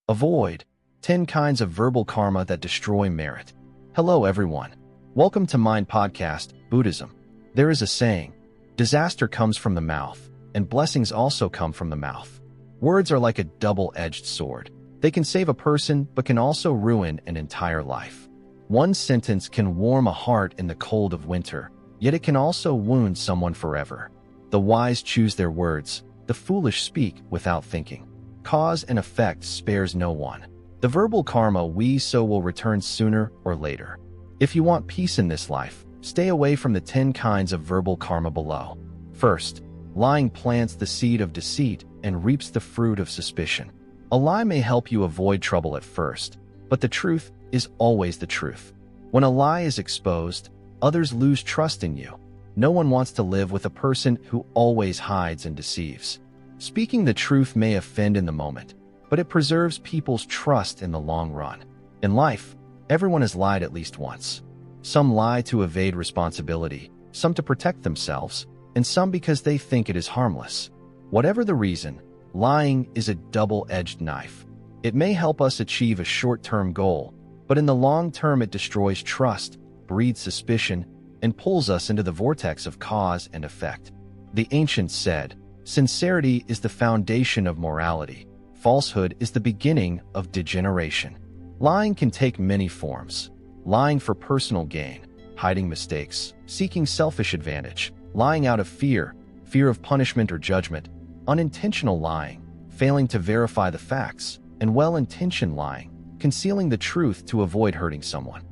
Avoid 10 kinds of verbal karma that destroy merit. Hello everyone. Welcome to Mind Podcast, Buddhism. There is a saying, disaster comes from the mouth, and blessings also come from the mouth. Words are like a double-edged sword. They can save a person, but can also ruin an entire life. One sentence can warm a heart in the cold of winter, yet it can also wound someone forever. The wise choose their words, the foolish speak without thinking. Cause and effect spares no one. The verbal karma we sow will return sooner or later. If you want peace in this life, stay away from the 10 kinds of verbal karma below. First, lying plants the seed of deceit and reaps the fruit of suspicion. A lie may help you avoid trouble at first, but the truth is always the truth. When a lie is exposed, others lose trust in you. No one wants to live with a person who always hides and deceives. Speaking the truth may offend in the moment, but it preserves people's trust in the long run. In life, everyone has lied at least once. Some lie to evade responsibility, some to protect themselves, and some because they think it is harmless. Whatever the reason, lying is a double-edged knife. It may help us achieve a short-term goal, but in the long term it destroys trust, breeds suspicion, and pulls us into the vortex of cause and effect. The ancients said, sincerity is the foundation of morality. Falsehood is the beginning of degeneration. Lying can take many forms. Lying for personal gain, hiding mistakes, seeking selfish advantage, lying out of fear of punishment or judgment, unintentional lying, failing to verify the facts, and well-intentioned lying, concealing the truth to avoid hurting someone.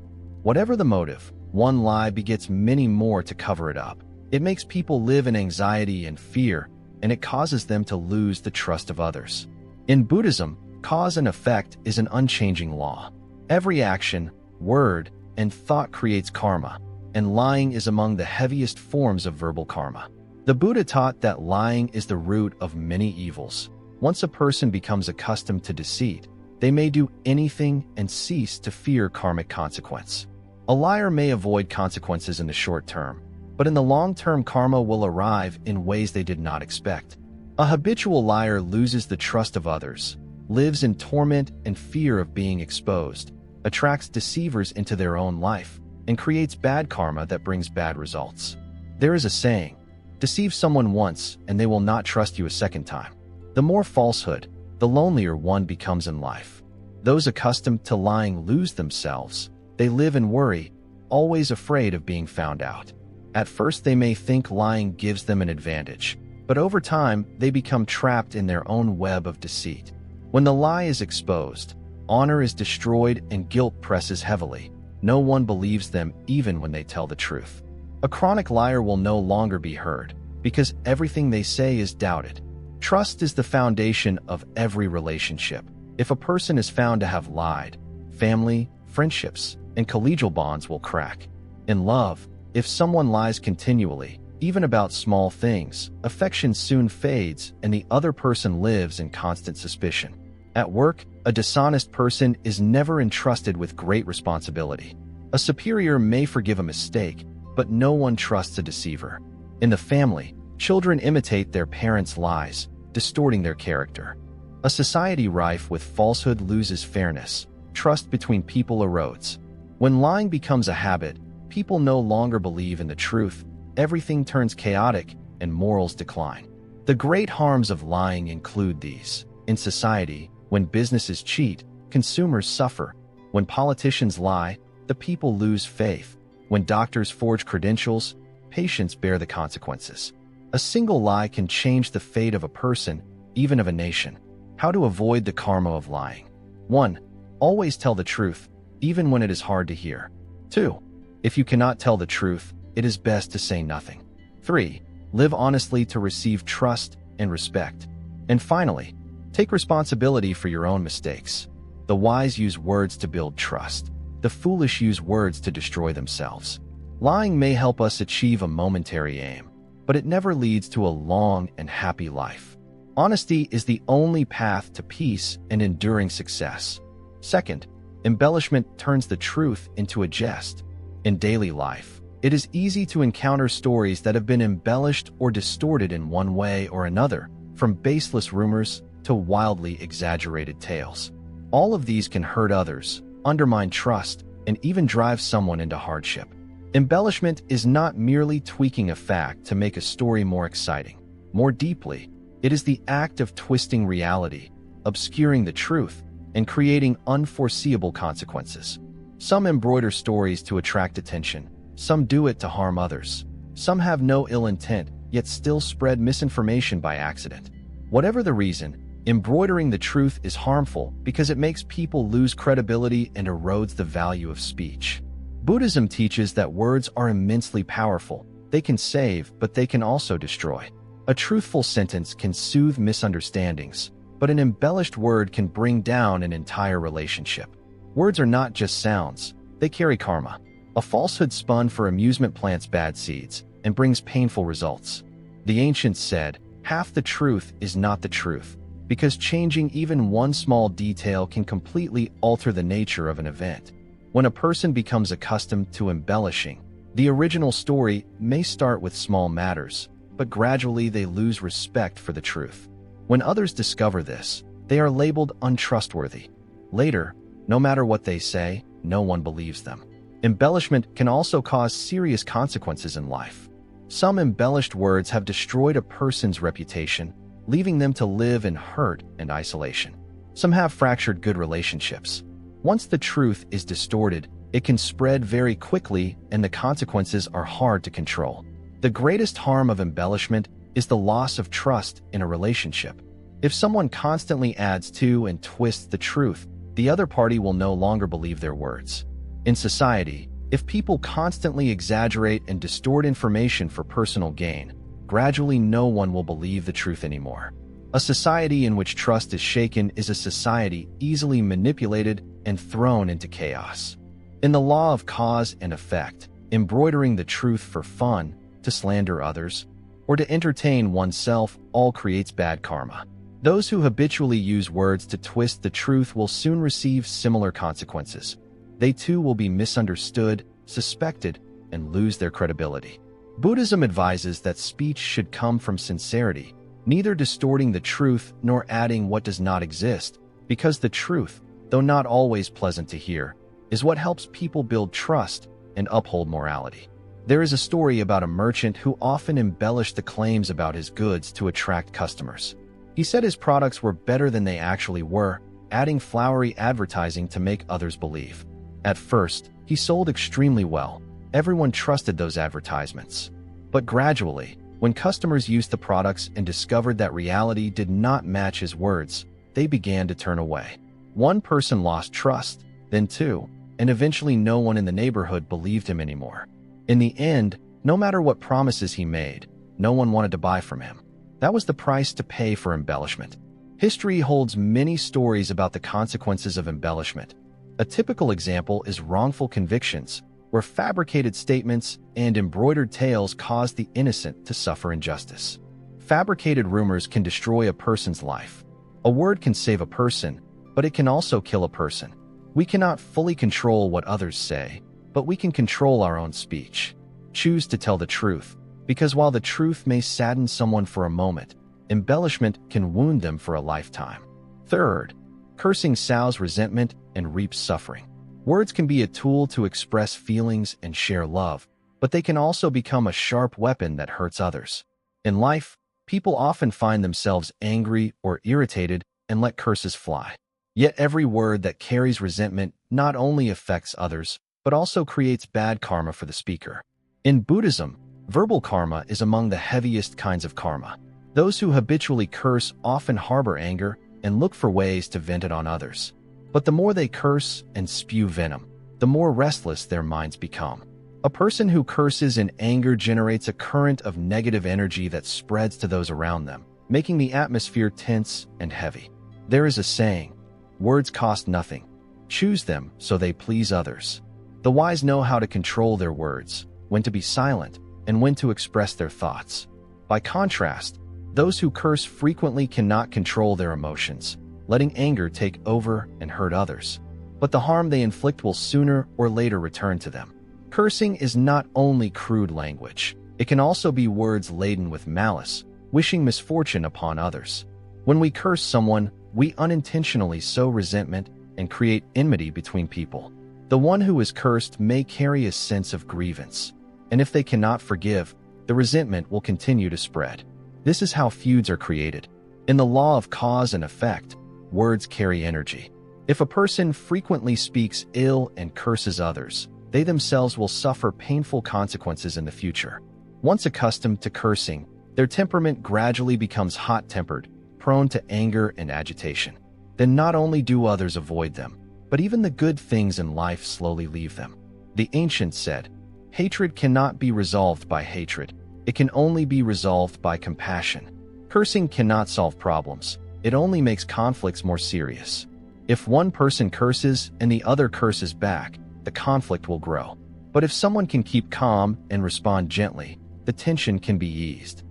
Whatever the motive, one lie begets many more to cover it up. It makes people live in anxiety and fear, and it causes them to lose the trust of others. In Buddhism, cause and effect is an unchanging law. Every action, word, and thought creates karma, and lying is among the heaviest forms of verbal karma. The Buddha taught that lying is the root of many evils. Once a person becomes accustomed to deceit, they may do anything and cease to fear karmic consequence. A liar may avoid consequences in the short term, but in the long term karma will arrive in ways they did not expect. A habitual liar loses the trust of others, lives in torment and fear of being exposed, attracts deceivers into their own life, and creates bad karma that brings bad results. There is a saying, deceive someone once and they will not trust you a second time. The more falsehood, the lonelier one becomes in life. Those accustomed to lying lose themselves. They live in worry, always afraid of being found out. At first they may think lying gives them an advantage, but over time they become trapped in their own web of deceit. When the lie is exposed, honor is destroyed and guilt presses heavily. No one believes them even when they tell the truth. A chronic liar will no longer be heard, because everything they say is doubted. Trust is the foundation of every relationship. If a person is found to have lied, family, friendships, and collegial bonds will crack. In love, if someone lies continually, even about small things, affection soon fades and the other person lives in constant suspicion. At work, a dishonest person is never entrusted with great responsibility. A superior may forgive a mistake, but no one trusts a deceiver. In the family, children imitate their parents' lies, distorting their character. A society rife with falsehood loses fairness. Trust between people erodes. When lying becomes a habit, people no longer believe in the truth, everything turns chaotic, and morals decline. The great harms of lying include these. In society, when businesses cheat, consumers suffer. When politicians lie, the people lose faith. When doctors forge credentials, patients bear the consequences. A single lie can change the fate of a person, even of a nation. How to avoid the karma of lying. 1. Always tell the truth, even when it is hard to hear. 2. If you cannot tell the truth, it is best to say nothing. 3. Live honestly to receive trust and respect. And finally, take responsibility for your own mistakes. The wise use words to build trust. The foolish use words to destroy themselves. Lying may help us achieve a momentary aim, but it never leads to a long and happy life. Honesty is the only path to peace and enduring success. Second, embellishment turns the truth into a jest. In daily life, it is easy to encounter stories that have been embellished or distorted in one way or another, from baseless rumors to wildly exaggerated tales. All of these can hurt others, undermine trust, and even drive someone into hardship. Embellishment is not merely tweaking a fact to make a story more exciting. More deeply, it is the act of twisting reality, obscuring the truth, and creating unforeseeable consequences. Some embroider stories to attract attention, some do it to harm others. Some have no ill intent, yet still spread misinformation by accident. Whatever the reason, embroidering the truth is harmful because it makes people lose credibility and erodes the value of speech. Buddhism teaches that words are immensely powerful. They can save, but they can also destroy. A truthful sentence can soothe misunderstandings, but an embellished word can bring down an entire relationship. Words are not just sounds, they carry karma. A falsehood spun for amusement plants bad seeds and brings painful results. The ancients said, half the truth is not the truth, because changing even one small detail can completely alter the nature of an event. When a person becomes accustomed to embellishing, the original story may start with small matters, but gradually they lose respect for the truth. When others discover this, they are labeled untrustworthy. Later, no matter what they say, no one believes them. Embellishment can also cause serious consequences in life. Some embellished words have destroyed a person's reputation, leaving them to live in hurt and isolation. Some have fractured good relationships. Once the truth is distorted, it can spread very quickly and the consequences are hard to control. The greatest harm of embellishment is the loss of trust in a relationship. If someone constantly adds to and twists the truth, the other party will no longer believe their words. In society, if people constantly exaggerate and distort information for personal gain, gradually no one will believe the truth anymore. A society in which trust is shaken is a society easily manipulated and thrown into chaos. In the law of cause and effect, embroidering the truth for fun, to slander others, or to entertain oneself all creates bad karma. Those who habitually use words to twist the truth will soon receive similar consequences. They too will be misunderstood, suspected, and lose their credibility. Buddhism advises that speech should come from sincerity, neither distorting the truth nor adding what does not exist, because the truth, though not always pleasant to hear, is what helps people build trust and uphold morality. There is a story about a merchant who often embellished the claims about his goods to attract customers. He said his products were better than they actually were, adding flowery advertising to make others believe. At first, he sold extremely well. Everyone trusted those advertisements. But gradually, when customers used the products and discovered that reality did not match his words, they began to turn away. One person lost trust, then two, and eventually no one in the neighborhood believed him anymore. In the end, no matter what promises he made, no one wanted to buy from him. That was the price to pay for embellishment. History holds many stories about the consequences of embellishment. A typical example is wrongful convictions, where fabricated statements and embroidered tales cause the innocent to suffer injustice. Fabricated rumors can destroy a person's life. A word can save a person, but it can also kill a person. We cannot fully control what others say, but we can control our own speech. Choose to tell the truth, because while the truth may sadden someone for a moment, embellishment can wound them for a lifetime. Third, cursing sows resentment and reaps suffering. Words can be a tool to express feelings and share love, but they can also become a sharp weapon that hurts others. In life, people often find themselves angry or irritated and let curses fly. Yet every word that carries resentment not only affects others, but also creates bad karma for the speaker. In Buddhism, verbal karma is among the heaviest kinds of karma. Those who habitually curse often harbor anger and look for ways to vent it on others. But the more they curse and spew venom, the more restless their minds become. A person who curses in anger generates a current of negative energy that spreads to those around them, making the atmosphere tense and heavy. There is a saying, "Words cost nothing. Choose them so they please others." The wise know how to control their words, when to be silent, and when to express their thoughts. By contrast, those who curse frequently cannot control their emotions, letting anger take over and hurt others. But the harm they inflict will sooner or later return to them. Cursing is not only crude language. It can also be words laden with malice, wishing misfortune upon others. When we curse someone, we unintentionally sow resentment, and create enmity between people. The one who is cursed may carry a sense of grievance, and if they cannot forgive, the resentment will continue to spread. This is how feuds are created. In the law of cause and effect, words carry energy. If a person frequently speaks ill and curses others, they themselves will suffer painful consequences in the future. Once accustomed to cursing, their temperament gradually becomes hot-tempered, prone to anger and agitation. Then not only do others avoid them, but even the good things in life slowly leave them. The ancients said, "Hatred cannot be resolved by hatred. It can only be resolved by compassion." Cursing cannot solve problems. It only makes conflicts more serious. If one person curses and the other curses back, the conflict will grow. But if someone can keep calm and respond gently, the tension can be eased.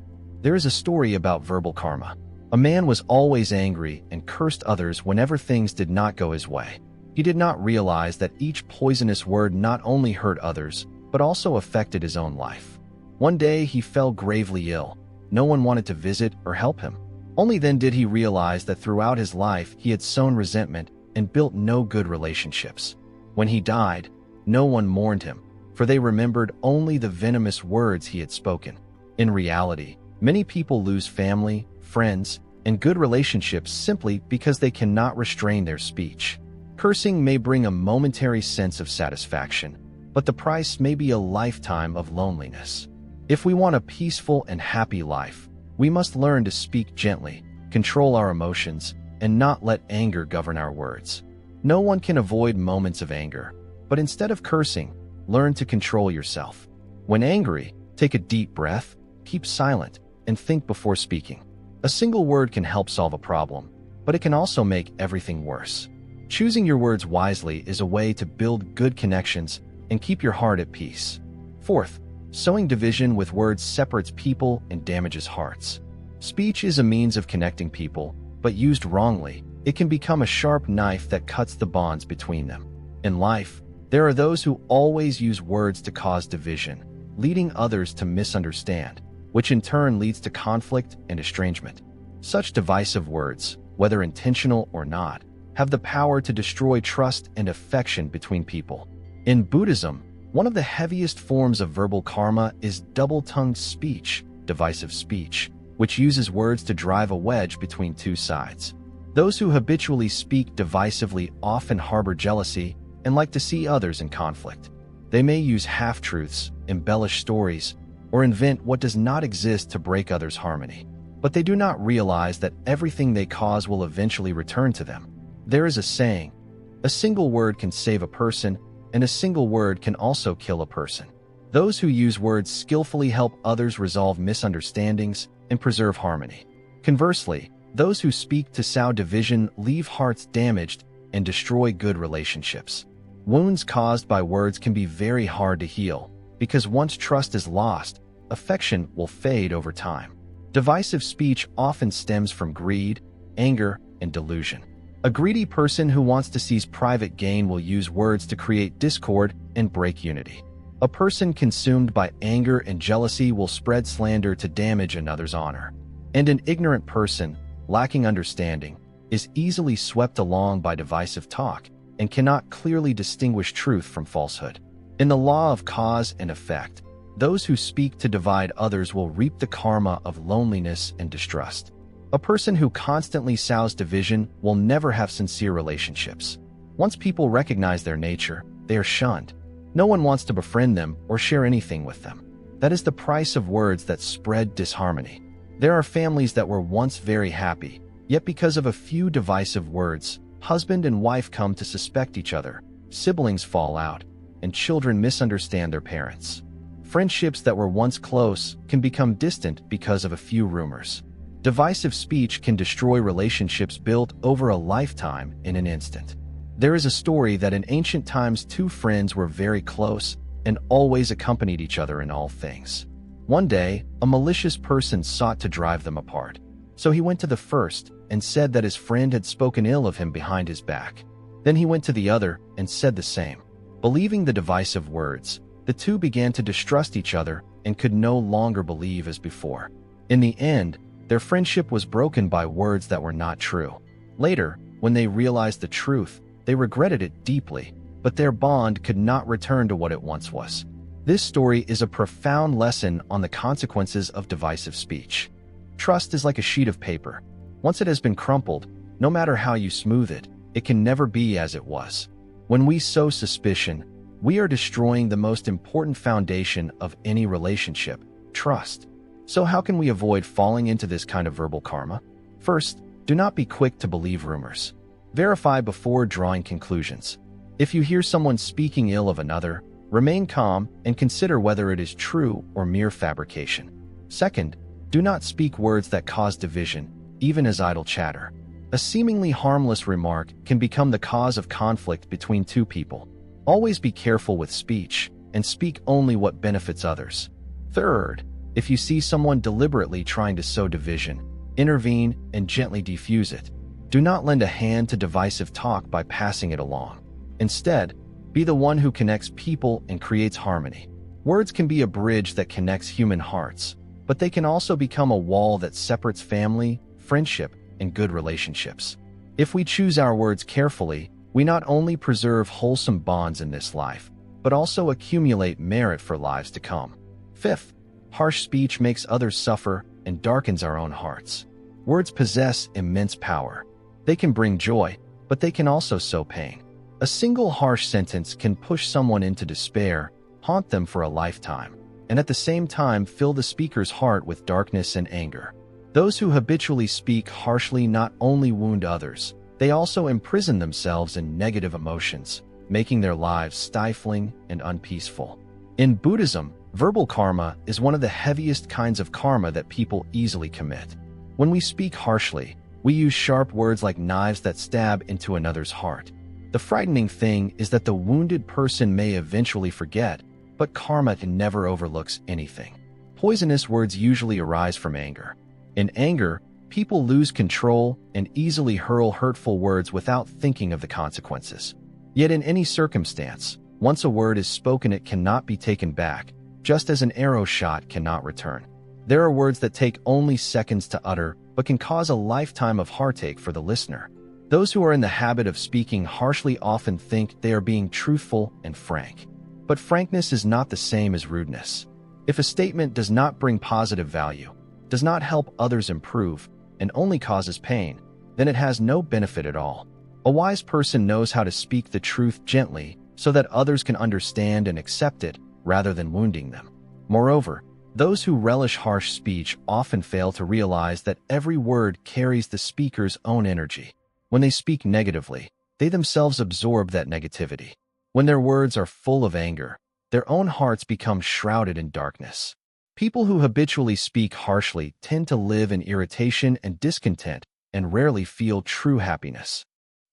There is a story about verbal karma. A man was always angry and cursed others whenever things did not go his way. He did not realize that each poisonous word not only hurt others, but also affected his own life. One day he fell gravely ill. No one wanted to visit or help him. Only then did he realize that throughout his life he had sown resentment and built no good relationships. When he died, no one mourned him, for they remembered only the venomous words he had spoken. In reality, many people lose family, friends, and good relationships simply because they cannot restrain their speech. Cursing may bring a momentary sense of satisfaction, but the price may be a lifetime of loneliness. If we want a peaceful and happy life, we must learn to speak gently, control our emotions, and not let anger govern our words. No one can avoid moments of anger, but instead of cursing, learn to control yourself. When angry, take a deep breath, keep silent, and think before speaking. A single word can help solve a problem, but it can also make everything worse. Choosing your words wisely is a way to build good connections and keep your heart at peace. Fourth, sowing division with words separates people and damages hearts. Speech is a means of connecting people, but used wrongly, it can become a sharp knife that cuts the bonds between them. In life, there are those who always use words to cause division, leading others to misunderstand, which in turn leads to conflict and estrangement. Such divisive words, whether intentional or not, have the power to destroy trust and affection between people. In Buddhism, one of the heaviest forms of verbal karma is double-tongued speech, divisive speech, which uses words to drive a wedge between two sides. Those who habitually speak divisively often harbor jealousy and like to see others in conflict. They may use half-truths, embellish stories, or invent what does not exist to break others' harmony. But they do not realize that everything they cause will eventually return to them. There is a saying, "A single word can save a person, and a single word can also kill a person." Those who use words skillfully help others resolve misunderstandings and preserve harmony. Conversely, those who speak to sow division leave hearts damaged and destroy good relationships. Wounds caused by words can be very hard to heal, because once trust is lost, affection will fade over time. Divisive speech often stems from greed, anger, and delusion. A greedy person who wants to seize private gain will use words to create discord and break unity. A person consumed by anger and jealousy will spread slander to damage another's honor. And an ignorant person, lacking understanding, is easily swept along by divisive talk and cannot clearly distinguish truth from falsehood. In the law of cause and effect, those who speak to divide others will reap the karma of loneliness and distrust. A person who constantly sows division will never have sincere relationships. Once people recognize their nature, they are shunned. No one wants to befriend them or share anything with them. That is the price of words that spread disharmony. There are families that were once very happy, yet because of a few divisive words, husband and wife come to suspect each other, siblings fall out, and children misunderstand their parents. Friendships that were once close can become distant because of a few rumors. Divisive speech can destroy relationships built over a lifetime in an instant. There is a story that in ancient times two friends were very close and always accompanied each other in all things. One day, a malicious person sought to drive them apart. So he went to the first and said that his friend had spoken ill of him behind his back. Then he went to the other and said the same. Believing the divisive words, the two began to distrust each other and could no longer believe as before. In the end, their friendship was broken by words that were not true. Later, when they realized the truth, they regretted it deeply, but their bond could not return to what it once was. This story is a profound lesson on the consequences of divisive speech. Trust is like a sheet of paper. Once it has been crumpled, no matter how you smooth it, it can never be as it was. When we sow suspicion, we are destroying the most important foundation of any relationship, trust. So how can we avoid falling into this kind of verbal karma? First, do not be quick to believe rumors. Verify before drawing conclusions. If you hear someone speaking ill of another, remain calm and consider whether it is true or mere fabrication. Second, do not speak words that cause division, even as idle chatter. A seemingly harmless remark can become the cause of conflict between two people. Always be careful with speech, and speak only what benefits others. Third, if you see someone deliberately trying to sow division, intervene and gently defuse it. Do not lend a hand to divisive talk by passing it along. Instead, be the one who connects people and creates harmony. Words can be a bridge that connects human hearts, but they can also become a wall that separates family, friendship, and good relationships. If we choose our words carefully, we not only preserve wholesome bonds in this life, but also accumulate merit for lives to come. Fifth, harsh speech makes others suffer and darkens our own hearts. Words possess immense power. They can bring joy, but they can also sow pain. A single harsh sentence can push someone into despair, haunt them for a lifetime, and at the same time fill the speaker's heart with darkness and anger. Those who habitually speak harshly not only wound others, they also imprison themselves in negative emotions, making their lives stifling and unpeaceful. In Buddhism, verbal karma is one of the heaviest kinds of karma that people easily commit. When we speak harshly, we use sharp words like knives that stab into another's heart. The frightening thing is that the wounded person may eventually forget, but karma never overlooks anything. Poisonous words usually arise from anger. In anger, people lose control and easily hurl hurtful words without thinking of the consequences. Yet in any circumstance, once a word is spoken, it cannot be taken back, just as an arrow shot cannot return. There are words that take only seconds to utter, but can cause a lifetime of heartache for the listener. Those who are in the habit of speaking harshly often think they are being truthful and frank. But frankness is not the same as rudeness. If a statement does not bring positive value, does not help others improve, and only causes pain, then it has no benefit at all. A wise person knows how to speak the truth gently so that others can understand and accept it rather than wounding them. Moreover, those who relish harsh speech often fail to realize that every word carries the speaker's own energy. When they speak negatively, they themselves absorb that negativity. When their words are full of anger, their own hearts become shrouded in darkness. People who habitually speak harshly tend to live in irritation and discontent and rarely feel true happiness.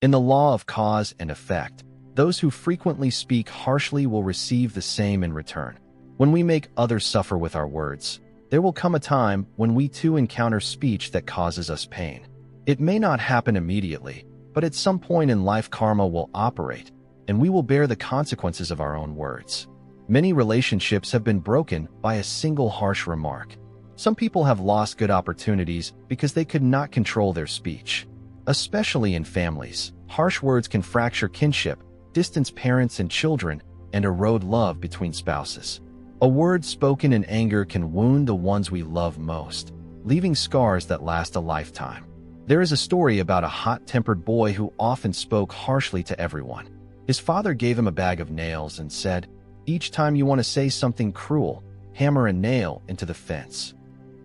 In the law of cause and effect, those who frequently speak harshly will receive the same in return. When we make others suffer with our words, there will come a time when we too encounter speech that causes us pain. It may not happen immediately, but at some point in life karma will operate, and we will bear the consequences of our own words. Many relationships have been broken by a single harsh remark. Some people have lost good opportunities because they could not control their speech. Especially in families, harsh words can fracture kinship, distance parents and children, and erode love between spouses. A word spoken in anger can wound the ones we love most, leaving scars that last a lifetime. There is a story about a hot-tempered boy who often spoke harshly to everyone. His father gave him a bag of nails and said, "Each time you want to say something cruel, hammer a nail into the fence."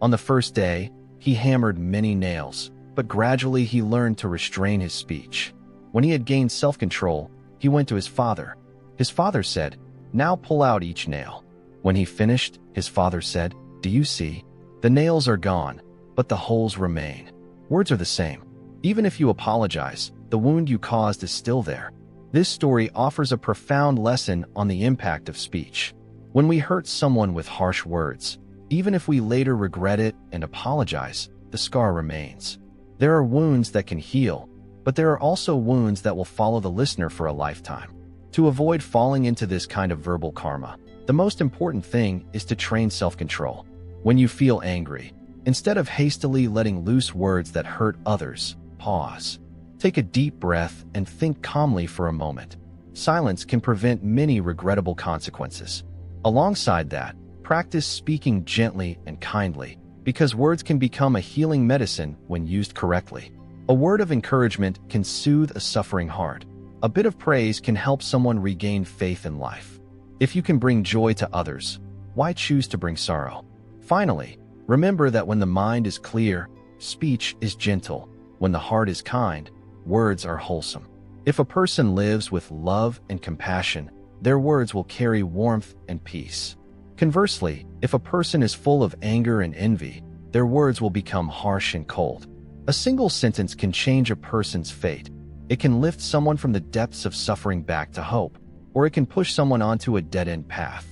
On the first day, he hammered many nails, but gradually he learned to restrain his speech. When he had gained self-control, he went to his father. His father said, "Now pull out each nail." When he finished, his father said, "Do you see? The nails are gone, but the holes remain." Words are the same. Even if you apologize, the wound you caused is still there. This story offers a profound lesson on the impact of speech. When we hurt someone with harsh words, even if we later regret it and apologize, the scar remains. There are wounds that can heal, but there are also wounds that will follow the listener for a lifetime. To avoid falling into this kind of verbal karma, the most important thing is to train self-control. When you feel angry, instead of hastily letting loose words that hurt others, pause. Take a deep breath and think calmly for a moment. Silence can prevent many regrettable consequences. Alongside that, practice speaking gently and kindly, because words can become a healing medicine when used correctly. A word of encouragement can soothe a suffering heart. A bit of praise can help someone regain faith in life. If you can bring joy to others, why choose to bring sorrow? Finally, remember that when the mind is clear, speech is gentle. When the heart is kind, words are wholesome. If a person lives with love and compassion, their words will carry warmth and peace. Conversely, if a person is full of anger and envy, their words will become harsh and cold. A single sentence can change a person's fate. It can lift someone from the depths of suffering back to hope, or it can push someone onto a dead-end path.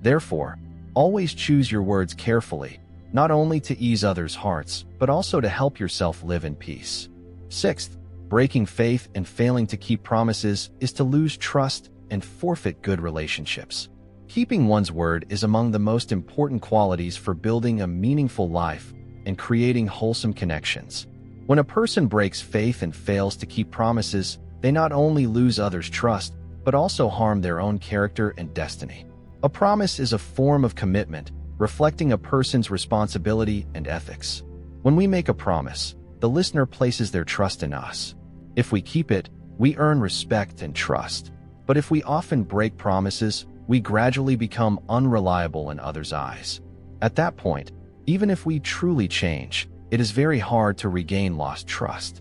Therefore, always choose your words carefully, not only to ease others' hearts, but also to help yourself live in peace. Sixth, breaking faith and failing to keep promises is to lose trust and forfeit good relationships. Keeping one's word is among the most important qualities for building a meaningful life and creating wholesome connections. When a person breaks faith and fails to keep promises, they not only lose others' trust, but also harm their own character and destiny. A promise is a form of commitment, reflecting a person's responsibility and ethics. When we make a promise, the listener places their trust in us. If we keep it, we earn respect and trust. But if we often break promises, we gradually become unreliable in others' eyes. At that point, even if we truly change, it is very hard to regain lost trust.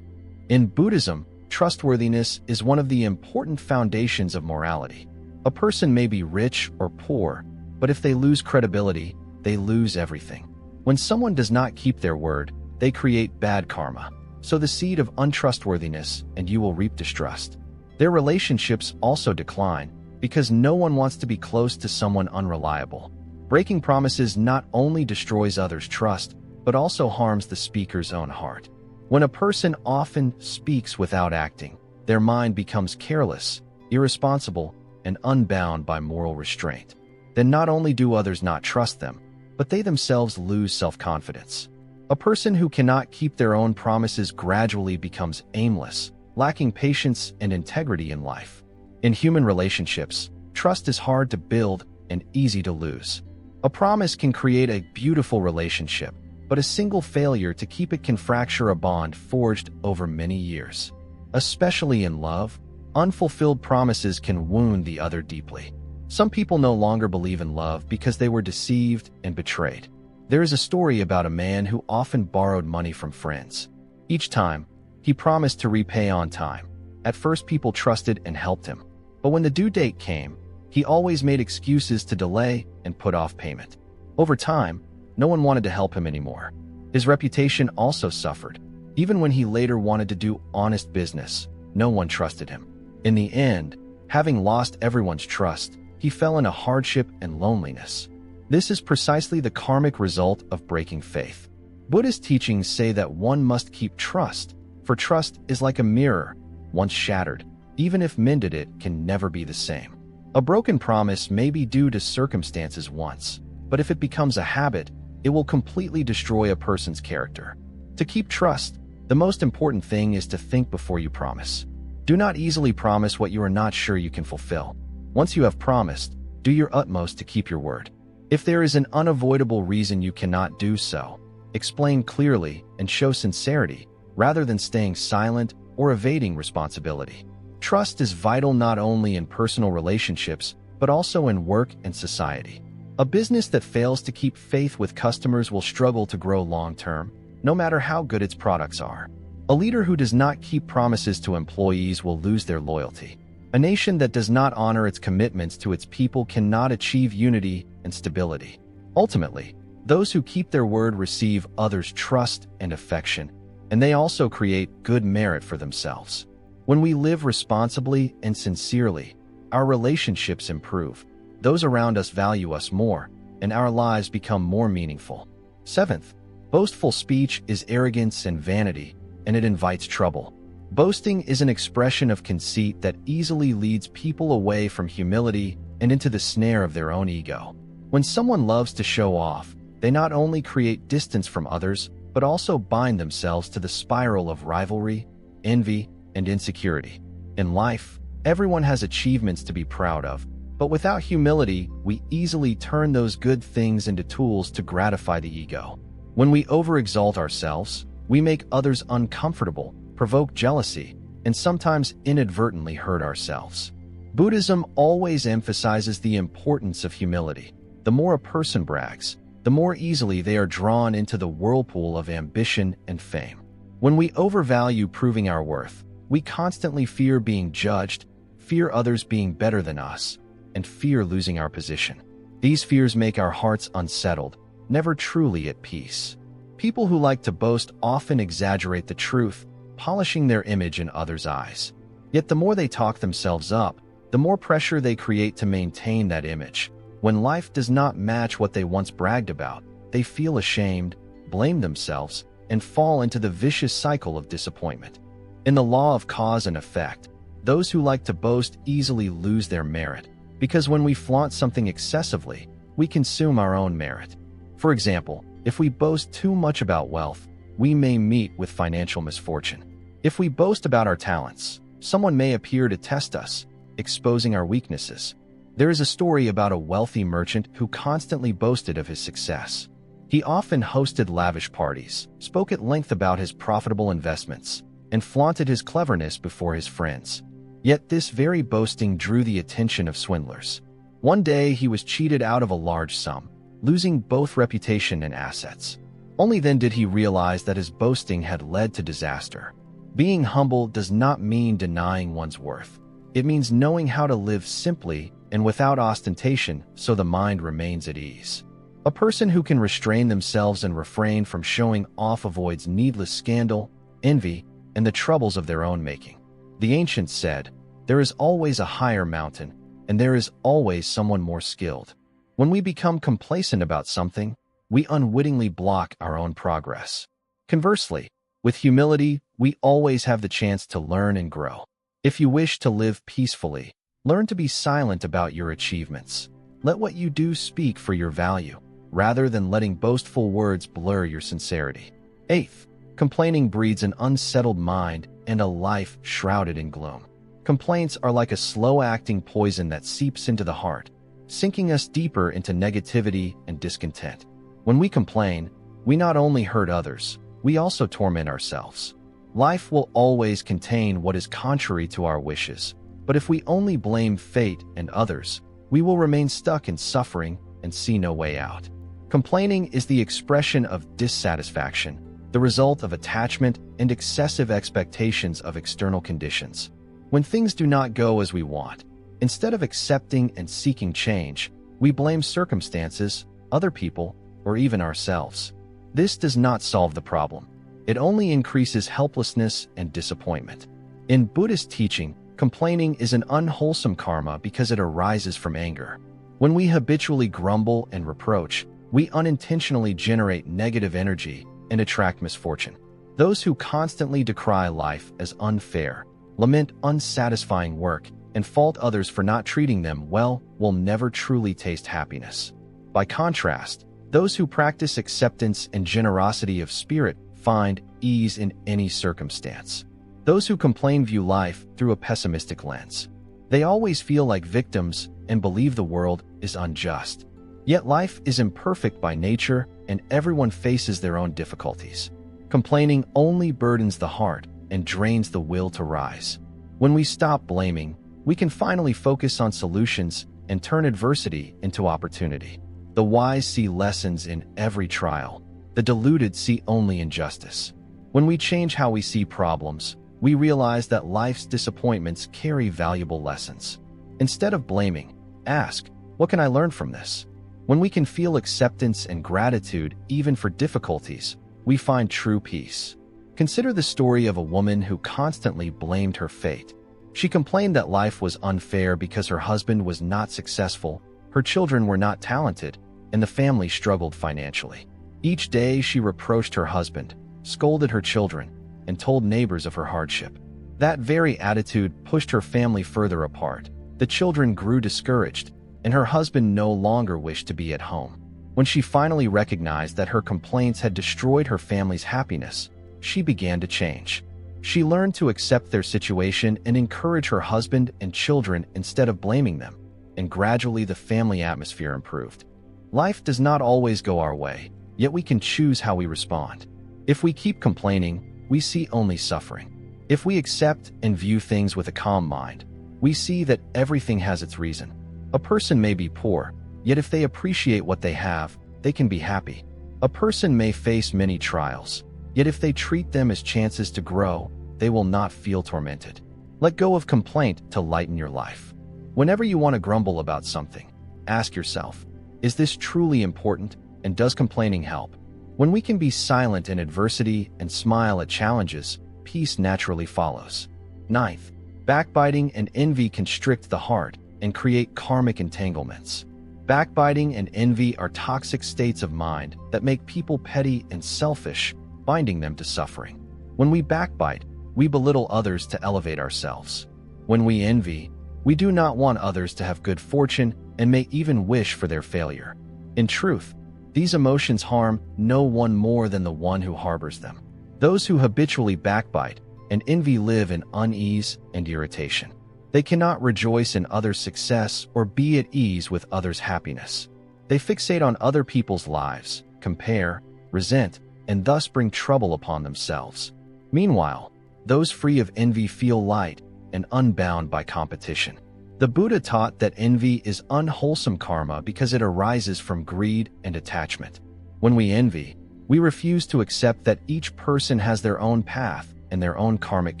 In Buddhism, trustworthiness is one of the important foundations of morality. A person may be rich or poor, but if they lose credibility, they lose everything. When someone does not keep their word, they create bad karma. Sow the seed of untrustworthiness, and you will reap distrust. Their relationships also decline, because no one wants to be close to someone unreliable. Breaking promises not only destroys others' trust, but also harms the speaker's own heart. When a person often speaks without acting, their mind becomes careless, irresponsible, and unbound by moral restraint. Then not only do others not trust them, but they themselves lose self-confidence. A person who cannot keep their own promises gradually becomes aimless, lacking patience and integrity in life. In human relationships, trust is hard to build and easy to lose. A promise can create a beautiful relationship, but a single failure to keep it can fracture a bond forged over many years. Especially in love, unfulfilled promises can wound the other deeply. Some people no longer believe in love because they were deceived and betrayed. There is a story about a man who often borrowed money from friends. Each time, he promised to repay on time. At first, people trusted and helped him. But when the due date came, he always made excuses to delay and put off payment. Over time, no one wanted to help him anymore. His reputation also suffered. Even when he later wanted to do honest business, no one trusted him. In the end, having lost everyone's trust, he fell into hardship and loneliness. This is precisely the karmic result of breaking faith. Buddhist teachings say that one must keep trust, for trust is like a mirror. Once shattered, even if mended, it can never be the same. A broken promise may be due to circumstances once, but if it becomes a habit, it will completely destroy a person's character. To keep trust, the most important thing is to think before you promise. Do not easily promise what you are not sure you can fulfill. Once you have promised, do your utmost to keep your word. If there is an unavoidable reason you cannot do so, explain clearly and show sincerity, rather than staying silent or evading responsibility. Trust is vital not only in personal relationships, but also in work and society. A business that fails to keep faith with customers will struggle to grow long-term, no matter how good its products are. A leader who does not keep promises to employees will lose their loyalty. A nation that does not honor its commitments to its people cannot achieve unity and stability. Ultimately, those who keep their word receive others' trust and affection, and they also create good merit for themselves. When we live responsibly and sincerely, our relationships improve. Those around us value us more, and our lives become more meaningful. Seventh, boastful speech is arrogance and vanity, and it invites trouble. Boasting is an expression of conceit that easily leads people away from humility and into the snare of their own ego. When someone loves to show off, they not only create distance from others, but also bind themselves to the spiral of rivalry, envy, and insecurity. In life, everyone has achievements to be proud of, but without humility, we easily turn those good things into tools to gratify the ego. When we overexalt ourselves, we make others uncomfortable, provoke jealousy, and sometimes inadvertently hurt ourselves. Buddhism always emphasizes the importance of humility. The more a person brags, the more easily they are drawn into the whirlpool of ambition and fame. When we overvalue proving our worth, we constantly fear being judged, fear others being better than us, and fear losing our position. These fears make our hearts unsettled, never truly at peace. People who like to boast often exaggerate the truth, polishing their image in others' eyes. Yet the more they talk themselves up, the more pressure they create to maintain that image. When life does not match what they once bragged about, they feel ashamed, blame themselves, and fall into the vicious cycle of disappointment. In the law of cause and effect, those who like to boast easily lose their merit, because when we flaunt something excessively, we consume our own merit. For example, if we boast too much about wealth, we may meet with financial misfortune. If we boast about our talents, someone may appear to test us, exposing our weaknesses. There is a story about a wealthy merchant who constantly boasted of his success. He often hosted lavish parties, spoke at length about his profitable investments, and flaunted his cleverness before his friends. Yet this very boasting drew the attention of swindlers. One day he was cheated out of a large sum, losing both reputation and assets. Only then did he realize that his boasting had led to disaster. Being humble does not mean denying one's worth. It means knowing how to live simply and without ostentation so the mind remains at ease. A person who can restrain themselves and refrain from showing off avoids needless scandal, envy, and the troubles of their own making. The ancients said, "There is always a higher mountain, and there is always someone more skilled." When we become complacent about something, we unwittingly block our own progress. Conversely, with humility, we always have the chance to learn and grow. If you wish to live peacefully, learn to be silent about your achievements. Let what you do speak for your value, rather than letting boastful words blur your sincerity. Eighth, complaining breeds an unsettled mind and a life shrouded in gloom. Complaints are like a slow-acting poison that seeps into the heart, sinking us deeper into negativity and discontent. When we complain, we not only hurt others, we also torment ourselves. Life will always contain what is contrary to our wishes, but if we only blame fate and others, we will remain stuck in suffering and see no way out. Complaining is the expression of dissatisfaction, the result of attachment and excessive expectations of external conditions. When things do not go as we want, instead of accepting and seeking change, we blame circumstances, other people, or even ourselves. This does not solve the problem. It only increases helplessness and disappointment. In Buddhist teaching, complaining is an unwholesome karma because it arises from anger. When we habitually grumble and reproach, we unintentionally generate negative energy and attract misfortune. Those who constantly decry life as unfair, lament unsatisfying work, and fault others for not treating them well will never truly taste happiness. By contrast, those who practice acceptance and generosity of spirit find ease in any circumstance. Those who complain view life through a pessimistic lens. They always feel like victims and believe the world is unjust. Yet life is imperfect by nature, and everyone faces their own difficulties. Complaining only burdens the heart and drains the will to rise. When we stop blaming, we can finally focus on solutions and turn adversity into opportunity. The wise see lessons in every trial. The deluded see only injustice. When we change how we see problems, we realize that life's disappointments carry valuable lessons. Instead of blaming, ask, "What can I learn from this?" When we can feel acceptance and gratitude even for difficulties, we find true peace. Consider the story of a woman who constantly blamed her fate. She complained that life was unfair because her husband was not successful, her children were not talented, and the family struggled financially. Each day she reproached her husband, scolded her children, and told neighbors of her hardship. That very attitude pushed her family further apart. The children grew discouraged, and her husband no longer wished to be at home. When she finally recognized that her complaints had destroyed her family's happiness, she began to change. She learned to accept their situation and encourage her husband and children instead of blaming them, and gradually the family atmosphere improved. Life does not always go our way, yet we can choose how we respond. If we keep complaining, we see only suffering. If we accept and view things with a calm mind, we see that everything has its reason. A person may be poor, yet if they appreciate what they have, they can be happy. A person may face many trials, yet if they treat them as chances to grow, they will not feel tormented. Let go of complaint to lighten your life. Whenever you want to grumble about something, ask yourself, is this truly important, and does complaining help? When we can be silent in adversity and smile at challenges, peace naturally follows. 9th, backbiting and envy constrict the heart and create karmic entanglements. Backbiting and envy are toxic states of mind that make people petty and selfish, binding them to suffering. When we backbite, we belittle others to elevate ourselves. When we envy, we do not want others to have good fortune and may even wish for their failure. In truth, these emotions harm no one more than the one who harbors them. Those who habitually backbite and envy live in unease and irritation. They cannot rejoice in others' success or be at ease with others' happiness. They fixate on other people's lives, compare, resent, and thus bring trouble upon themselves. Meanwhile, those free of envy feel light and unbound by competition. The Buddha taught that envy is unwholesome karma because it arises from greed and attachment. When we envy, we refuse to accept that each person has their own path and their own karmic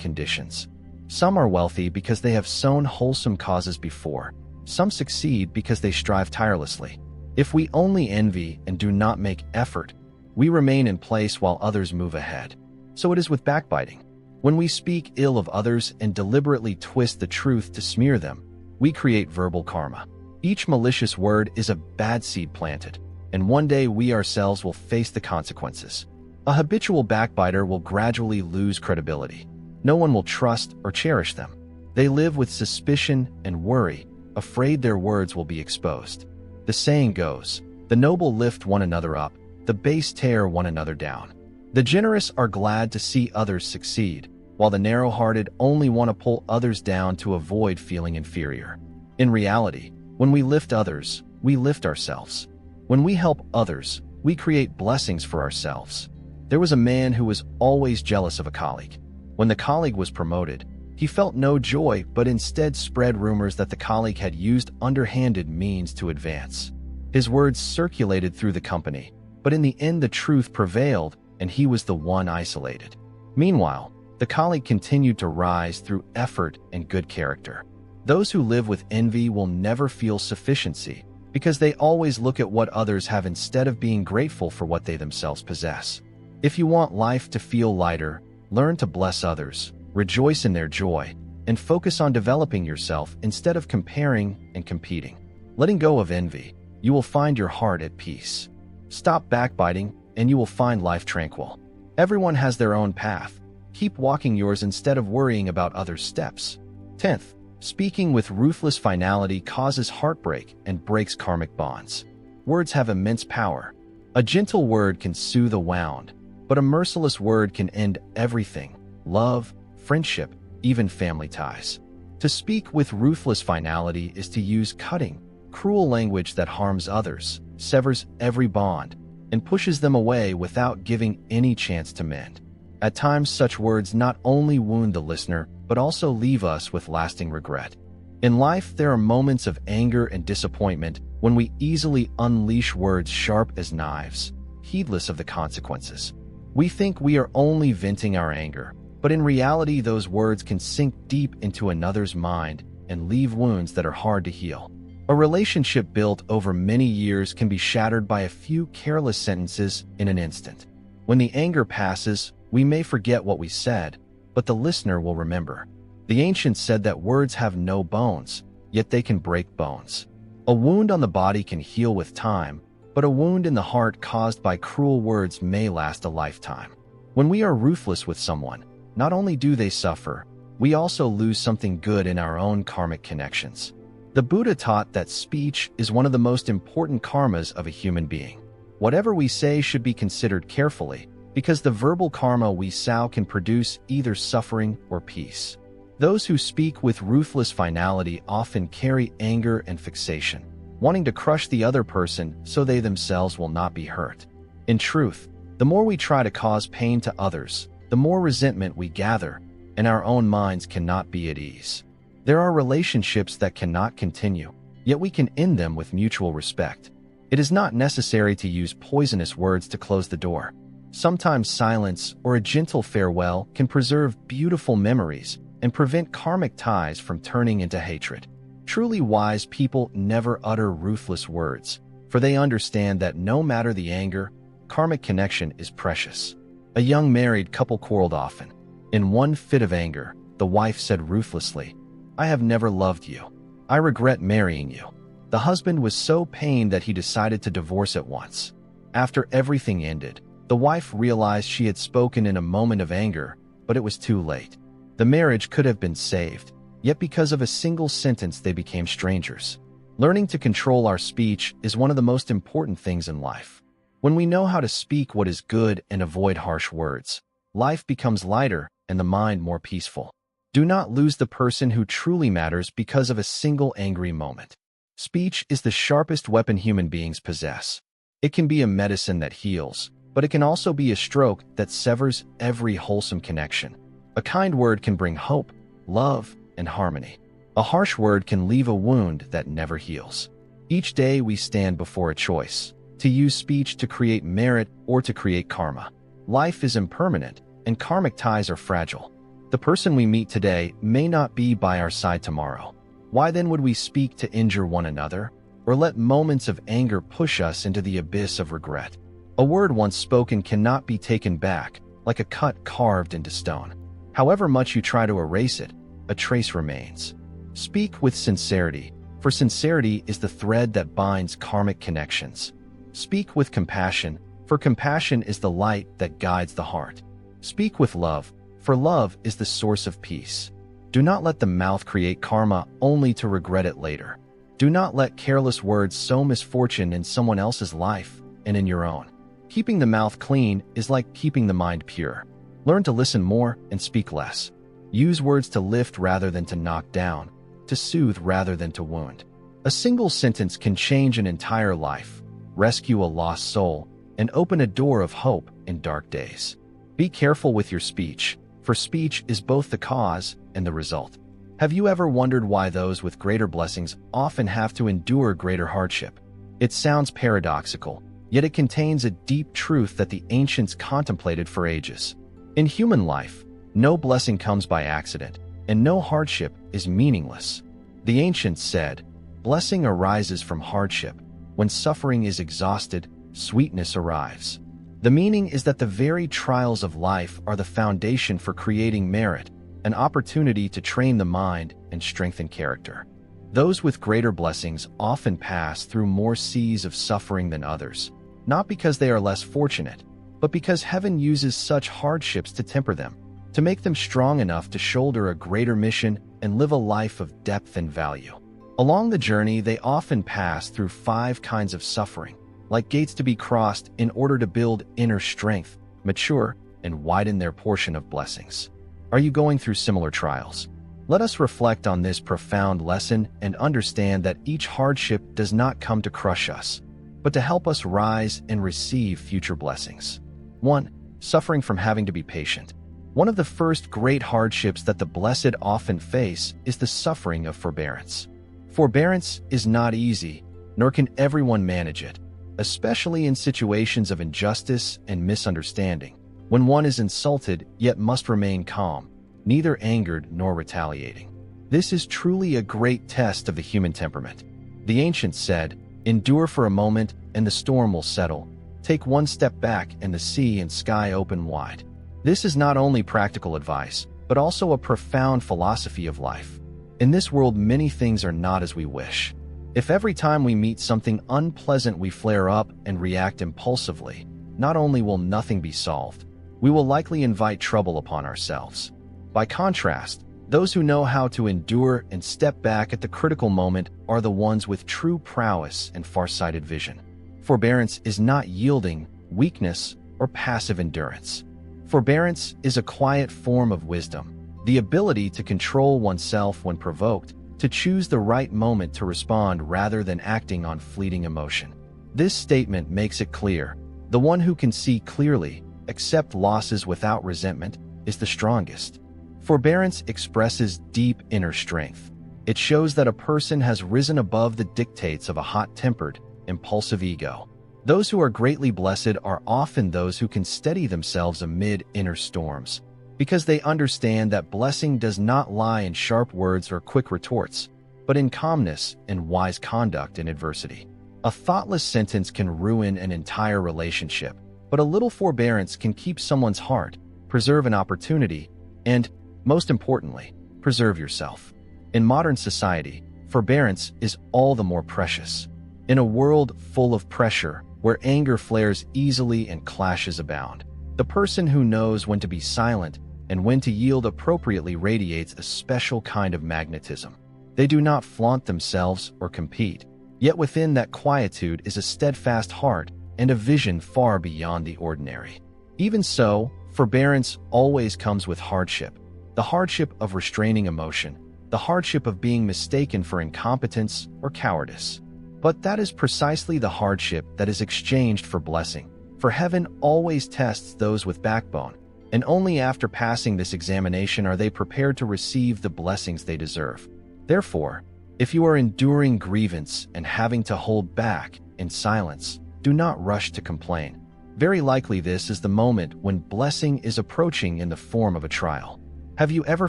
conditions. Some are wealthy because they have sown wholesome causes before. Some succeed because they strive tirelessly. If we only envy and do not make effort, we remain in place while others move ahead. So it is with backbiting. When we speak ill of others and deliberately twist the truth to smear them, we create verbal karma. Each malicious word is a bad seed planted, and one day we ourselves will face the consequences. A habitual backbiter will gradually lose credibility. No one will trust or cherish them. They live with suspicion and worry, afraid their words will be exposed. The saying goes, the noble lift one another up, the base tear one another down. The generous are glad to see others succeed, while the narrow-hearted only want to pull others down to avoid feeling inferior. In reality, when we lift others, we lift ourselves. When we help others, we create blessings for ourselves. There was a man who was always jealous of a colleague. When the colleague was promoted, he felt no joy but instead spread rumors that the colleague had used underhanded means to advance. His words circulated through the company, but in the end the truth prevailed and he was the one isolated. Meanwhile, the colleague continued to rise through effort and good character. Those who live with envy will never feel sufficiency because they always look at what others have instead of being grateful for what they themselves possess. If you want life to feel lighter, learn to bless others, rejoice in their joy, and focus on developing yourself instead of comparing and competing. Letting go of envy, you will find your heart at peace. Stop backbiting, and you will find life tranquil. Everyone has their own path. Keep walking yours instead of worrying about others' steps. 10th, speaking with ruthless finality causes heartbreak and breaks karmic bonds. Words have immense power. A gentle word can soothe a wound, but a merciless word can end everything: love, friendship, even family ties. To speak with ruthless finality is to use cutting, cruel language that harms others, severs every bond, and pushes them away without giving any chance to mend. At times, such words not only wound the listener, but also leave us with lasting regret. In life, there are moments of anger and disappointment when we easily unleash words sharp as knives, heedless of the consequences. We think we are only venting our anger, but in reality, those words can sink deep into another's mind and leave wounds that are hard to heal. A relationship built over many years can be shattered by a few careless sentences in an instant. When the anger passes, we may forget what we said, but the listener will remember. The ancients said that words have no bones, yet they can break bones. A wound on the body can heal with time, but a wound in the heart caused by cruel words may last a lifetime. When we are ruthless with someone, not only do they suffer, we also lose something good in our own karmic connections. The Buddha taught that speech is one of the most important karmas of a human being. Whatever we say should be considered carefully, because the verbal karma we sow can produce either suffering or peace. Those who speak with ruthless finality often carry anger and fixation, wanting to crush the other person so they themselves will not be hurt. In truth, the more we try to cause pain to others, the more resentment we gather, and our own minds cannot be at ease. There are relationships that cannot continue, yet we can end them with mutual respect. It is not necessary to use poisonous words to close the door. Sometimes silence or a gentle farewell can preserve beautiful memories and prevent karmic ties from turning into hatred. Truly wise people never utter ruthless words, for they understand that no matter the anger, karmic connection is precious. A young married couple quarreled often. In one fit of anger, the wife said ruthlessly, "I have never loved you. I regret marrying you." The husband was so pained that he decided to divorce at once. After everything ended, the wife realized she had spoken in a moment of anger, but it was too late. The marriage could have been saved, yet because of a single sentence they became strangers. Learning to control our speech is one of the most important things in life. When we know how to speak what is good and avoid harsh words, life becomes lighter and the mind more peaceful. Do not lose the person who truly matters because of a single angry moment. Speech is the sharpest weapon human beings possess. It can be a medicine that heals, but it can also be a stroke that severs every wholesome connection. A kind word can bring hope, love, and harmony. A harsh word can leave a wound that never heals. Each day we stand before a choice, to use speech to create merit or to create karma. Life is impermanent, and karmic ties are fragile. The person we meet today may not be by our side tomorrow. Why then would we speak to injure one another, or let moments of anger push us into the abyss of regret? A word once spoken cannot be taken back, like a cut carved into stone. However much you try to erase it, a trace remains. Speak with sincerity, for sincerity is the thread that binds karmic connections. Speak with compassion, for compassion is the light that guides the heart. Speak with love, for love is the source of peace. Do not let the mouth create karma only to regret it later. Do not let careless words sow misfortune in someone else's life and in your own. Keeping the mouth clean is like keeping the mind pure. Learn to listen more and speak less. Use words to lift rather than to knock down, to soothe rather than to wound. A single sentence can change an entire life, rescue a lost soul, and open a door of hope in dark days. Be careful with your speech, for speech is both the cause and the result. Have you ever wondered why those with greater blessings often have to endure greater hardship? It sounds paradoxical, yet it contains a deep truth that the ancients contemplated for ages. In human life, no blessing comes by accident, and no hardship is meaningless. The ancients said, "Blessing arises from hardship. When suffering is exhausted, sweetness arrives." The meaning is that the very trials of life are the foundation for creating merit, an opportunity to train the mind and strengthen character. Those with greater blessings often pass through more seas of suffering than others, not because they are less fortunate, but because heaven uses such hardships to temper them, to make them strong enough to shoulder a greater mission and live a life of depth and value. Along the journey, they often pass through 5 kinds of suffering, like gates to be crossed in order to build inner strength, mature, and widen their portion of blessings. Are you going through similar trials? Let us reflect on this profound lesson and understand that each hardship does not come to crush us, but to help us rise and receive future blessings. 1. Suffering from having to be patient. One of the first great hardships that the blessed often face is the suffering of forbearance. Forbearance is not easy, nor can everyone manage it, especially in situations of injustice and misunderstanding, when one is insulted yet must remain calm, neither angered nor retaliating. This is truly a great test of the human temperament. The ancients said, "Endure for a moment, and the storm will settle. Take one step back, and the sea and sky open wide." This is not only practical advice, but also a profound philosophy of life. In this world, many things are not as we wish. If every time we meet something unpleasant we flare up and react impulsively, not only will nothing be solved, we will likely invite trouble upon ourselves. By contrast, those who know how to endure and step back at the critical moment are the ones with true prowess and far-sighted vision. Forbearance is not yielding, weakness, or passive endurance. Forbearance is a quiet form of wisdom, the ability to control oneself when provoked, to choose the right moment to respond rather than acting on fleeting emotion. This statement makes it clear: the one who can see clearly, accept losses without resentment, is the strongest. Forbearance expresses deep inner strength. It shows that a person has risen above the dictates of a hot-tempered, impulsive ego. Those who are greatly blessed are often those who can steady themselves amid inner storms, because they understand that blessing does not lie in sharp words or quick retorts, but in calmness and wise conduct in adversity. A thoughtless sentence can ruin an entire relationship, but a little forbearance can keep someone's heart, preserve an opportunity, and, most importantly, preserve yourself. In modern society, forbearance is all the more precious. In a world full of pressure, where anger flares easily and clashes abound, the person who knows when to be silent and when to yield appropriately radiates a special kind of magnetism. They do not flaunt themselves or compete, yet within that quietude is a steadfast heart and a vision far beyond the ordinary. Even so, forbearance always comes with hardship. The hardship of restraining emotion, the hardship of being mistaken for incompetence or cowardice. But that is precisely the hardship that is exchanged for blessing. For heaven always tests those with backbone, and only after passing this examination are they prepared to receive the blessings they deserve. Therefore, if you are enduring grievance and having to hold back in silence, do not rush to complain. Very likely this is the moment when blessing is approaching in the form of a trial. Have you ever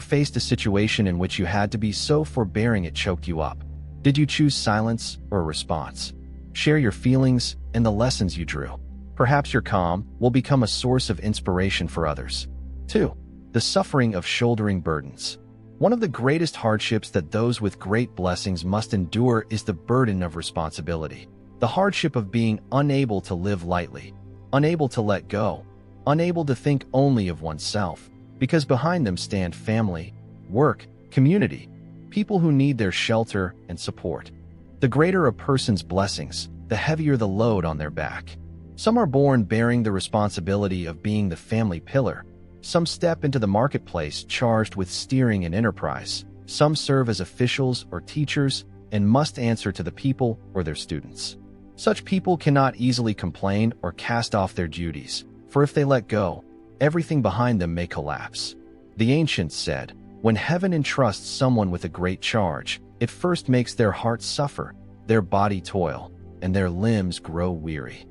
faced a situation in which you had to be so forbearing it choked you up? Did you choose silence or a response? Share your feelings and the lessons you drew. Perhaps your calm will become a source of inspiration for others. 2. The suffering of shouldering burdens. One of the greatest hardships that those with great blessings must endure is the burden of responsibility. The hardship of being unable to live lightly, unable to let go, unable to think only of oneself, because behind them stand family, work, community, people who need their shelter and support. The greater a person's blessings, the heavier the load on their back. Some are born bearing the responsibility of being the family pillar. Some step into the marketplace charged with steering an enterprise. Some serve as officials or teachers and must answer to the people or their students. Such people cannot easily complain or cast off their duties, for if they let go, everything behind them may collapse. The ancients said, when heaven entrusts someone with a great charge, it first makes their heart suffer, their body toil, and their limbs grow weary.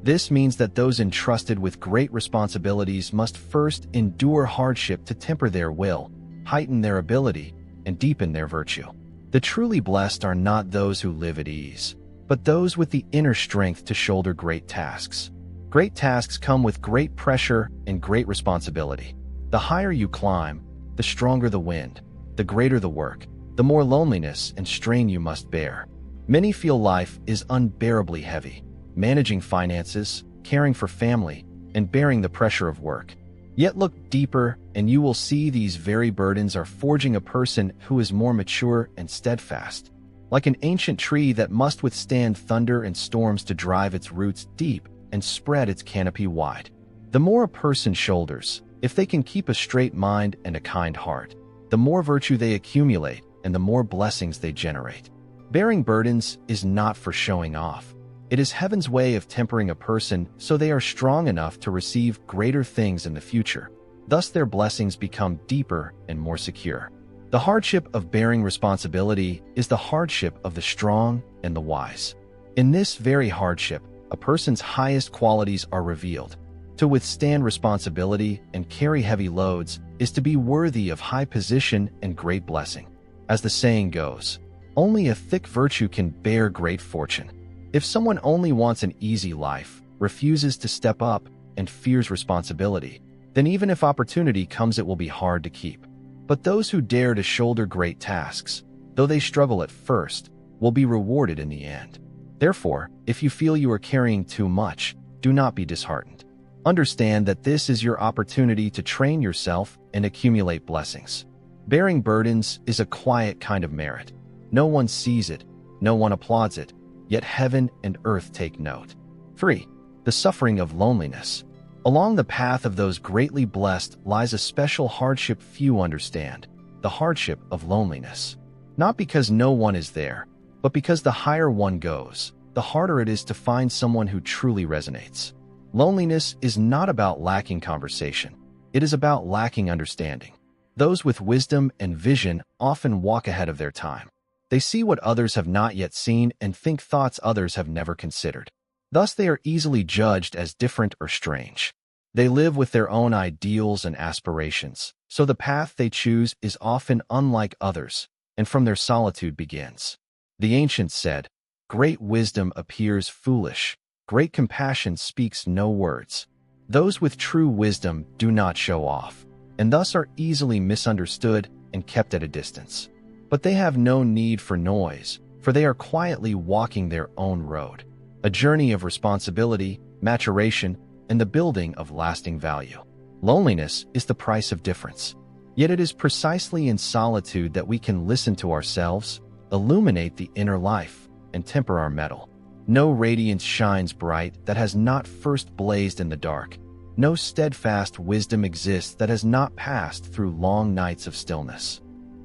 This means that those entrusted with great responsibilities must first endure hardship to temper their will, heighten their ability, and deepen their virtue. The truly blessed are not those who live at ease, but those with the inner strength to shoulder great tasks. Great tasks come with great pressure and great responsibility. The higher you climb, the stronger the wind, the greater the work, the more loneliness and strain you must bear. Many feel life is unbearably heavy, managing finances, caring for family, and bearing the pressure of work. Yet look deeper, and you will see these very burdens are forging a person who is more mature and steadfast. Like an ancient tree that must withstand thunder and storms to drive its roots deep and spread its canopy wide. The more a person shoulders, if they can keep a straight mind and a kind heart, the more virtue they accumulate and the more blessings they generate. Bearing burdens is not for showing off. It is heaven's way of tempering a person so they are strong enough to receive greater things in the future. Thus their blessings become deeper and more secure. The hardship of bearing responsibility is the hardship of the strong and the wise. In this very hardship, a person's highest qualities are revealed. To withstand responsibility and carry heavy loads is to be worthy of high position and great blessing. As the saying goes, only a thick virtue can bear great fortune. If someone only wants an easy life, refuses to step up, and fears responsibility, then even if opportunity comes, it will be hard to keep. But those who dare to shoulder great tasks, though they struggle at first, will be rewarded in the end. Therefore, if you feel you are carrying too much, do not be disheartened. Understand that this is your opportunity to train yourself and accumulate blessings. Bearing burdens is a quiet kind of merit. No one sees it, no one applauds it, yet heaven and earth take note. 3. The suffering of loneliness. Along the path of those greatly blessed lies a special hardship few understand, the hardship of loneliness. Not because no one is there, but because the higher one goes, the harder it is to find someone who truly resonates. Loneliness is not about lacking conversation. It is about lacking understanding. Those with wisdom and vision often walk ahead of their time. They see what others have not yet seen and think thoughts others have never considered. Thus, they are easily judged as different or strange. They live with their own ideals and aspirations, so the path they choose is often unlike others, and from their solitude begins. The ancients said, "Great wisdom appears foolish. Great compassion speaks no words." Those with true wisdom do not show off, and thus are easily misunderstood and kept at a distance. But they have no need for noise, for they are quietly walking their own road, a journey of responsibility, maturation, and the building of lasting value. Loneliness is the price of difference. Yet it is precisely in solitude that we can listen to ourselves, illuminate the inner life, and temper our mettle. No radiance shines bright that has not first blazed in the dark. No steadfast wisdom exists that has not passed through long nights of stillness.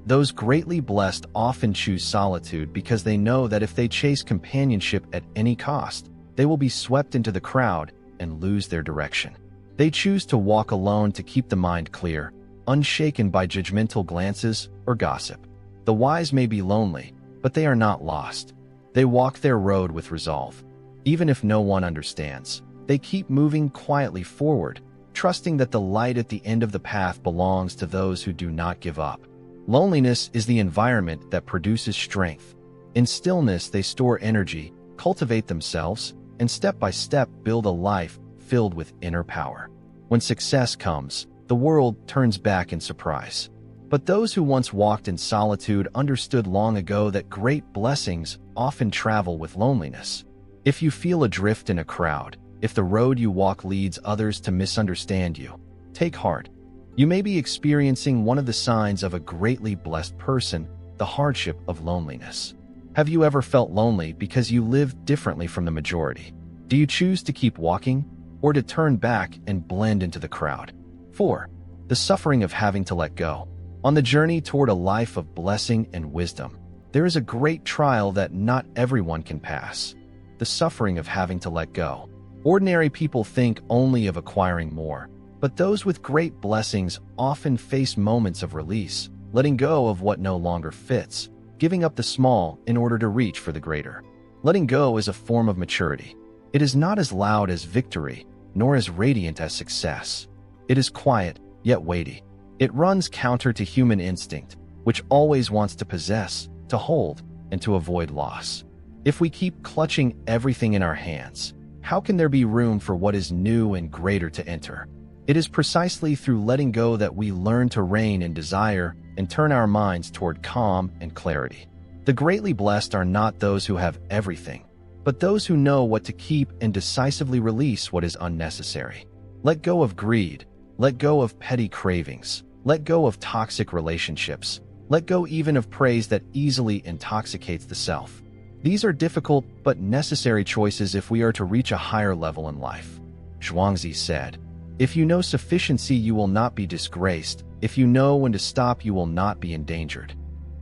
Those greatly blessed often choose solitude because they know that if they chase companionship at any cost, they will be swept into the crowd and lose their direction. They choose to walk alone to keep the mind clear, unshaken by judgmental glances or gossip. The wise may be lonely, but they are not lost. They walk their road with resolve. Even if no one understands, they keep moving quietly forward, trusting that the light at the end of the path belongs to those who do not give up. Loneliness is the environment that produces strength. In stillness, they store energy, cultivate themselves, and step by step build a life filled with inner power. When success comes, the world turns back in surprise. But those who once walked in solitude understood long ago that great blessings often travel with loneliness. If you feel adrift in a crowd, if the road you walk leads others to misunderstand you, take heart. You may be experiencing one of the signs of a greatly blessed person, the hardship of loneliness. Have you ever felt lonely because you live differently from the majority? Do you choose to keep walking, or to turn back and blend into the crowd? 4. The suffering of having to let go. On the journey toward a life of blessing and wisdom, there is a great trial that not everyone can pass: the suffering of having to let go. Ordinary people think only of acquiring more, but those with great blessings often face moments of release, letting go of what no longer fits, giving up the small in order to reach for the greater. Letting go is a form of maturity. It is not as loud as victory, nor as radiant as success. It is quiet, yet weighty. It runs counter to human instinct, which always wants to possess, to hold, and to avoid loss. If we keep clutching everything in our hands, how can there be room for what is new and greater to enter? It is precisely through letting go that we learn to rein in desire and turn our minds toward calm and clarity. The greatly blessed are not those who have everything, but those who know what to keep and decisively release what is unnecessary. Let go of greed. Let go of petty cravings. Let go of toxic relationships. Let go even of praise that easily intoxicates the self. These are difficult but necessary choices if we are to reach a higher level in life. Zhuangzi said, "If you know sufficiency, you will not be disgraced. If you know when to stop, you will not be endangered."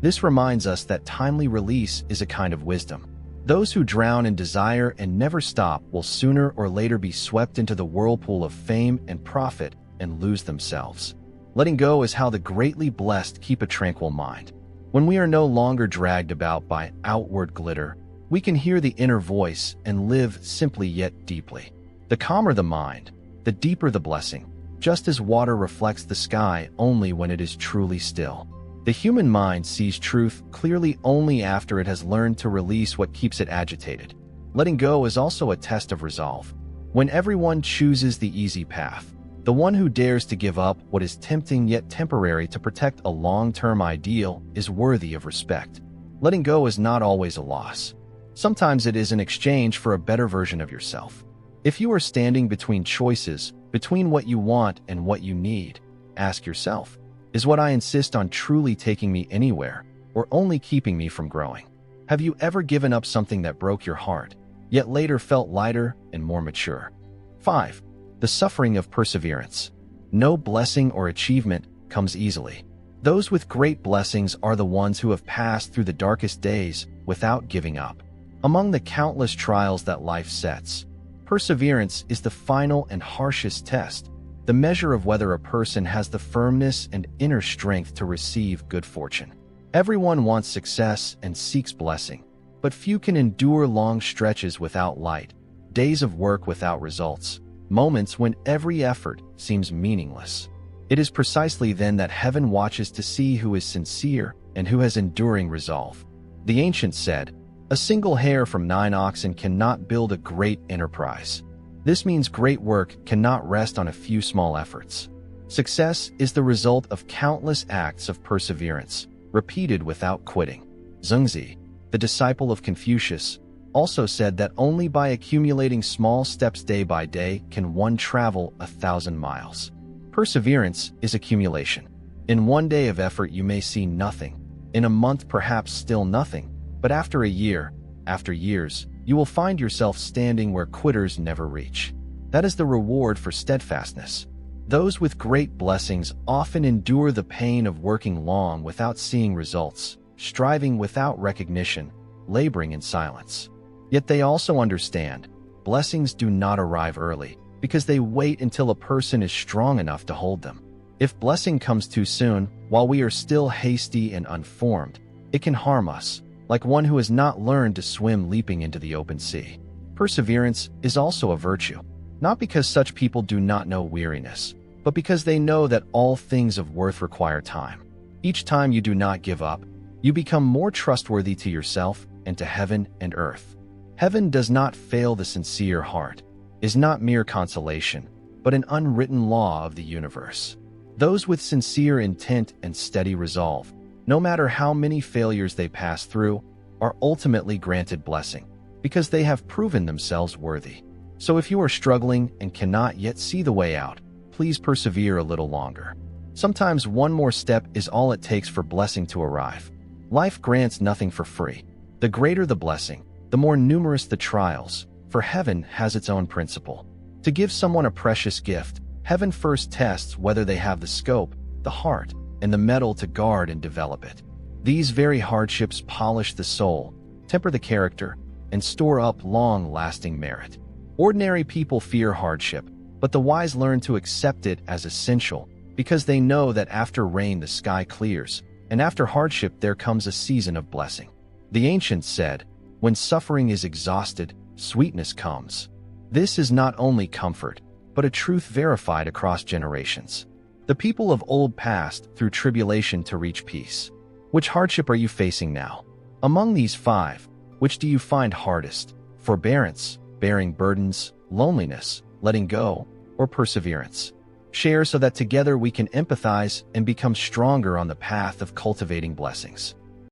This reminds us that timely release is a kind of wisdom. Those who drown in desire and never stop will sooner or later be swept into the whirlpool of fame and profit and lose themselves. Letting go is how the greatly blessed keep a tranquil mind. When we are no longer dragged about by outward glitter, we can hear the inner voice and live simply yet deeply. The calmer the mind, the deeper the blessing, just as water reflects the sky only when it is truly still. The human mind sees truth clearly only after it has learned to release what keeps it agitated. Letting go is also a test of resolve. When everyone chooses the easy path, the one who dares to give up what is tempting yet temporary to protect a long-term ideal is worthy of respect. Letting go is not always a loss. Sometimes it is an exchange for a better version of yourself. If you are standing between choices, between what you want and what you need, ask yourself, is what I insist on truly taking me anywhere, or only keeping me from growing? Have you ever given up something that broke your heart, yet later felt lighter and more mature? 5. The suffering of perseverance. No blessing or achievement comes easily. Those with great blessings are the ones who have passed through the darkest days without giving up. Among the countless trials that life sets, perseverance is the final and harshest test, the measure of whether a person has the firmness and inner strength to receive good fortune. Everyone wants success and seeks blessing, but few can endure long stretches without light, days of work without results, moments when every effort seems meaningless. It is precisely then that heaven watches to see who is sincere and who has enduring resolve. The ancients said, "A single hair from 9 oxen cannot build a great enterprise." This means great work cannot rest on a few small efforts. Success is the result of countless acts of perseverance, repeated without quitting. Zhuangzi, the disciple of Confucius, also said that only by accumulating small steps day by day can one travel 1,000 miles. Perseverance is accumulation. In one day of effort you may see nothing, in a month perhaps still nothing, but after a year, after years, you will find yourself standing where quitters never reach. That is the reward for steadfastness. Those with great blessings often endure the pain of working long without seeing results, striving without recognition, laboring in silence. Yet they also understand, blessings do not arrive early, because they wait until a person is strong enough to hold them. If blessing comes too soon, while we are still hasty and unformed, it can harm us, like one who has not learned to swim leaping into the open sea. Perseverance is also a virtue, not because such people do not know weariness, but because they know that all things of worth require time. Each time you do not give up, you become more trustworthy to yourself and to heaven and earth. Heaven does not fail the sincere heart, is not mere consolation, but an unwritten law of the universe. Those with sincere intent and steady resolve, no matter how many failures they pass through, are ultimately granted blessing, because they have proven themselves worthy. So if you are struggling and cannot yet see the way out, please persevere a little longer. Sometimes one more step is all it takes for blessing to arrive. Life grants nothing for free. The greater the blessing, the more numerous the trials, for heaven has its own principle. To give someone a precious gift, heaven first tests whether they have the scope, the heart, and the mettle to guard and develop it. These very hardships polish the soul, temper the character, and store up long-lasting merit. Ordinary people fear hardship, but the wise learn to accept it as essential, because they know that after rain the sky clears, and after hardship there comes a season of blessing. The ancients said, "When suffering is exhausted, sweetness comes." This is not only comfort, but a truth verified across generations. The people of old passed through tribulation to reach peace. Which hardship are you facing now? Among these 5, which do you find hardest? Forbearance, bearing burdens, loneliness, letting go, or perseverance? Share so that together we can empathize and become stronger on the path of cultivating blessings.